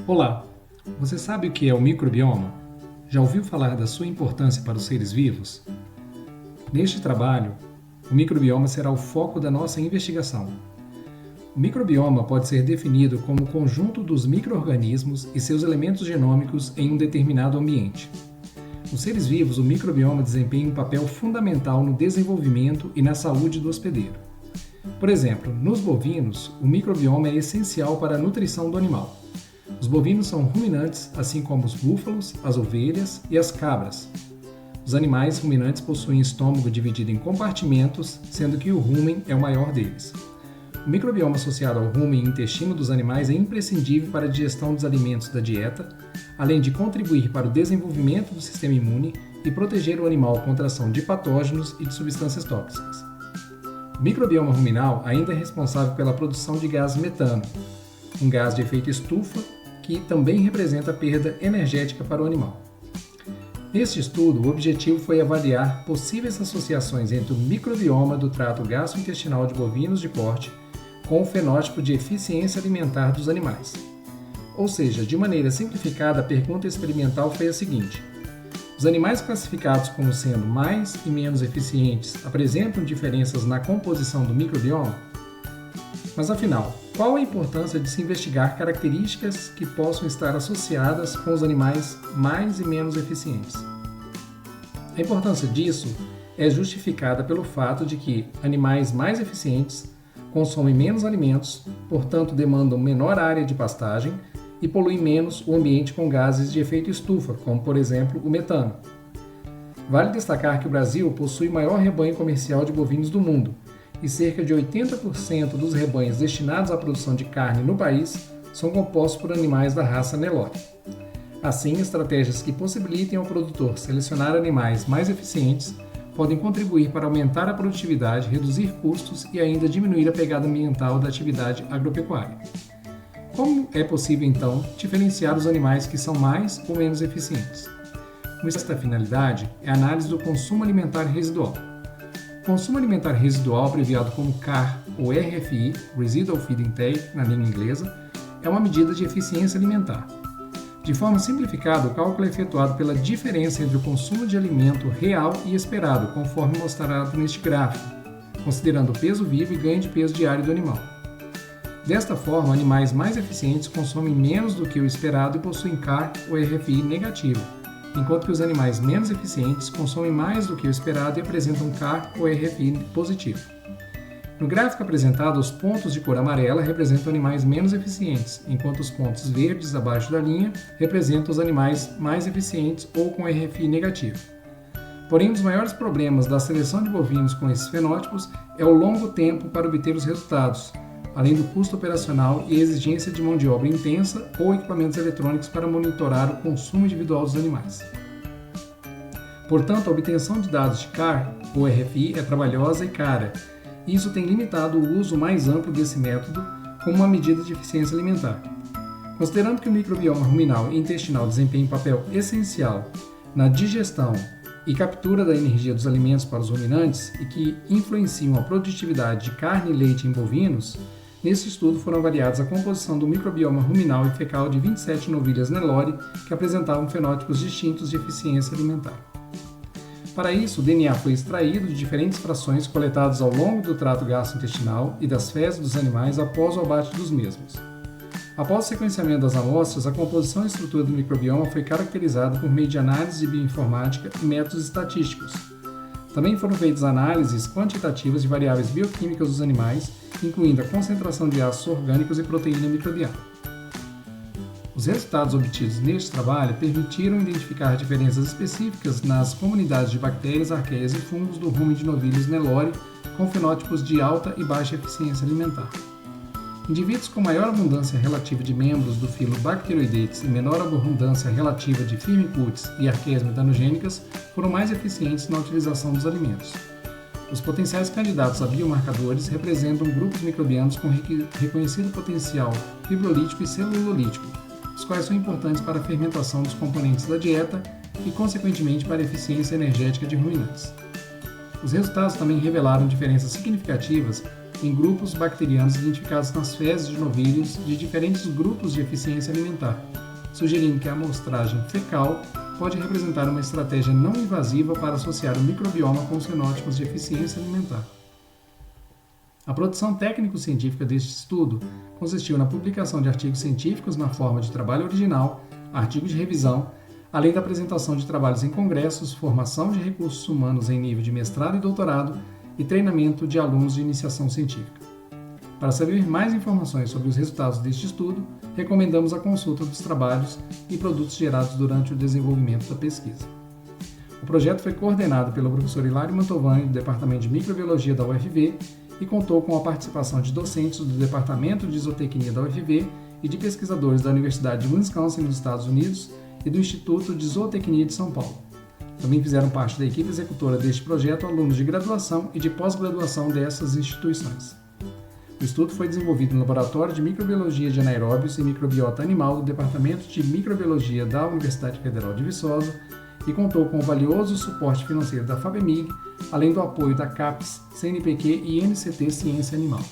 Olá, você sabe o que é o microbioma? Já ouviu falar da sua importância para os seres vivos? Neste trabalho, o microbioma será o foco da nossa investigação. O microbioma pode ser definido como o conjunto dos micro-organismos e seus elementos genômicos em um determinado ambiente. Nos seres vivos, o microbioma desempenha um papel fundamental no desenvolvimento e na saúde do hospedeiro. Por exemplo, nos bovinos, o microbioma é essencial para a nutrição do animal. Os bovinos são ruminantes, assim como os búfalos, as ovelhas e as cabras. Os animais ruminantes possuem estômago dividido em compartimentos, sendo que o rumen é o maior deles. O microbioma associado ao rumen e intestino dos animais é imprescindível para a digestão dos alimentos da dieta, além de contribuir para o desenvolvimento do sistema imune e proteger o animal contra a ação de patógenos e de substâncias tóxicas. O microbioma ruminal ainda é responsável pela produção de gás metano, um gás de efeito estufa que também representa perda energética para o animal. Neste estudo, o objetivo foi avaliar possíveis associações entre o microbioma do trato gastrointestinal de bovinos de corte com o fenótipo de eficiência alimentar dos animais. Ou seja, de maneira simplificada, a pergunta experimental foi a seguinte: os animais classificados como sendo mais e menos eficientes apresentam diferenças na composição do microbioma? Mas afinal, qual a importância de se investigar características que possam estar associadas com os animais mais e menos eficientes? A importância disso é justificada pelo fato de que animais mais eficientes consomem menos alimentos, portanto demandam menor área de pastagem e poluem menos o ambiente com gases de efeito estufa, como por exemplo o metano. Vale destacar que o Brasil possui o maior rebanho comercial de bovinos do mundo, e cerca de 80% dos rebanhos destinados à produção de carne no país são compostos por animais da raça Nelore. Assim, estratégias que possibilitem ao produtor selecionar animais mais eficientes podem contribuir para aumentar a produtividade, reduzir custos e ainda diminuir a pegada ambiental da atividade agropecuária. Como é possível, então, diferenciar os animais que são mais ou menos eficientes? Com esta finalidade é a análise do consumo alimentar residual. O consumo alimentar residual, abreviado como CAR ou RFI, Residual Feed Intake, na língua inglesa, é uma medida de eficiência alimentar. De forma simplificada, o cálculo é efetuado pela diferença entre o consumo de alimento real e esperado, conforme mostrado neste gráfico, considerando o peso vivo e ganho de peso diário do animal. Desta forma, animais mais eficientes consomem menos do que o esperado e possuem CAR ou RFI negativo, enquanto que os animais menos eficientes consomem mais do que o esperado e apresentam CAR ou RFI positivo. No gráfico apresentado, os pontos de cor amarela representam animais menos eficientes, enquanto os pontos verdes abaixo da linha representam os animais mais eficientes ou com RFI negativo. Porém, um dos maiores problemas da seleção de bovinos com esses fenótipos é o longo tempo para obter os resultados, além do custo operacional e a exigência de mão de obra intensa ou equipamentos eletrônicos para monitorar o consumo individual dos animais. Portanto, a obtenção de dados de CAR ou RFI é trabalhosa e cara, e isso tem limitado o uso mais amplo desse método como uma medida de eficiência alimentar. Considerando que o microbioma ruminal e intestinal desempenha um papel essencial na digestão e captura da energia dos alimentos para os ruminantes e que influenciam a produtividade de carne e leite em bovinos, nesse estudo foram avaliadas a composição do microbioma ruminal e fecal de 27 novilhas Nelore que apresentavam fenótipos distintos de eficiência alimentar. Para isso, o DNA foi extraído de diferentes frações coletadas ao longo do trato gastrointestinal e das fezes dos animais após o abate dos mesmos. Após o sequenciamento das amostras, a composição e estrutura do microbioma foi caracterizada por meio de análise de bioinformática e métodos estatísticos. Também foram feitas análises quantitativas de variáveis bioquímicas dos animais, incluindo a concentração de ácidos orgânicos e proteína microbiana. Os resultados obtidos neste trabalho permitiram identificar diferenças específicas nas comunidades de bactérias, arqueias e fungos do rumen de novilhos Nelore com fenótipos de alta e baixa eficiência alimentar. Indivíduos com maior abundância relativa de membros do filo Bacteroidetes e menor abundância relativa de Firmicutes e arqueias metanogênicas foram mais eficientes na utilização dos alimentos. Os potenciais candidatos a biomarcadores representam grupos microbianos com reconhecido potencial fibrolítico e celulolítico, os quais são importantes para a fermentação dos componentes da dieta e, consequentemente, para a eficiência energética de ruminantes. Os resultados também revelaram diferenças significativas em grupos bacterianos identificados nas fezes de novilhos de diferentes grupos de eficiência alimentar, sugerindo que a amostragem fecal pode representar uma estratégia não invasiva para associar o microbioma com os fenótipos de eficiência alimentar. A produção técnico-científica deste estudo consistiu na publicação de artigos científicos na forma de trabalho original, artigo de revisão, além da apresentação de trabalhos em congressos, formação de recursos humanos em nível de mestrado e doutorado e treinamento de alunos de iniciação científica. Para saber mais informações sobre os resultados deste estudo, recomendamos a consulta dos trabalhos e produtos gerados durante o desenvolvimento da pesquisa. O projeto foi coordenado pelo professor Hilário Mantovani, do Departamento de Microbiologia da UFV, e contou com a participação de docentes do Departamento de Zootecnia da UFV e de pesquisadores da Universidade de Wisconsin, nos Estados Unidos, e do Instituto de Zootecnia de São Paulo. Também fizeram parte da equipe executora deste projeto alunos de graduação e de pós-graduação dessas instituições. O estudo foi desenvolvido no Laboratório de Microbiologia de Anaeróbios e Microbiota Animal do Departamento de Microbiologia da Universidade Federal de Viçosa e contou com o valioso suporte financeiro da FABEMIG, além do apoio da CAPES, CNPq e NCT Ciência Animal.